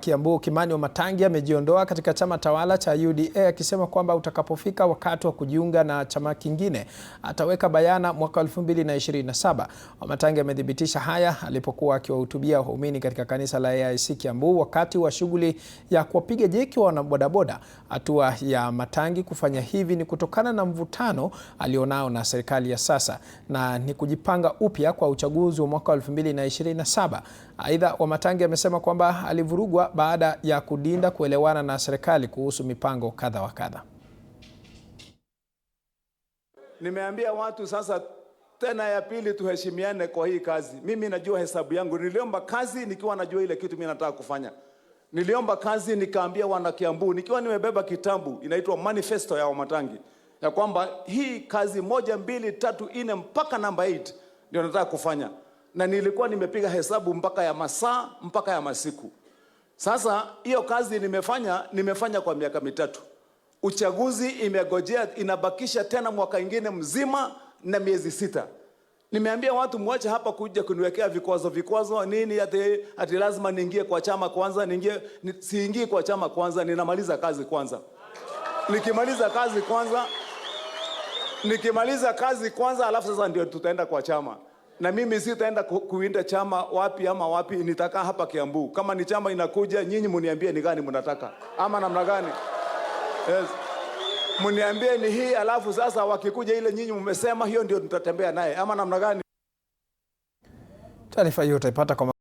Kiambu Kimani Wamatangi amejiondoa katika chama tawala cha UDA akisema kwamba utakapofika wakati wa kujiunga na chama kingine ataweka bayana mwaka 2027. Wamatangi amethibitisha haya alipokuwa akiwahutubia waumini katika kanisa la AIC Kiambu wakati wa shughuli ya kuwapiga jeki wanabodaboda. Hatua ya Matangi kufanya hivi ni kutokana na mvutano alionao na serikali ya sasa na ni kujipanga upya kwa uchaguzi wa mwaka 2027. Aidha, Wamatangi amesema kwamba alivurugwa baada ya kudinda kuelewana na serikali kuhusu mipango kadha wa kadha. Nimeambia watu sasa tena ya pili tuheshimiane kwa hii kazi. Mimi najua hesabu yangu. Niliomba kazi nikiwa najua ile kitu mimi nataka kufanya. Niliomba kazi nikaambia wana Kiambu nikiwa nimebeba kitabu inaitwa manifesto ya Wamatangi ya kwamba hii kazi 1 2 3 4 mpaka namba 8 ndio nataka kufanya. Na nilikuwa nimepiga hesabu mpaka ya masaa mpaka ya masiku. Sasa hiyo kazi nimefanya kwa miaka 3. Uchaguzi imegojea inabakisha tena mwaka ingine mzima na miezi 6. Nimeambia watu mwache hapa kuja kuniwekea vikwazo nini ati lazima niingie kwa chama kwanza, siingii kwa chama kwanza, ninamaliza kazi kwanza. Nikimaliza kazi kwanza alafu sasa ndio tutaenda kwa chama. Na mimi sitaenda kuinda chama wapi ama wapi, nitakaa hapa Kiambu. Kama ni chama inakuja, nyinyi muniambie ni gani mnataka ama namna gani. Yes. Muniambie ni hii, alafu sasa wakikuja ile nyinyi mmesema hiyo ndio tutatembea naye ama namna gani. Taarifa hiyo utaipata kwa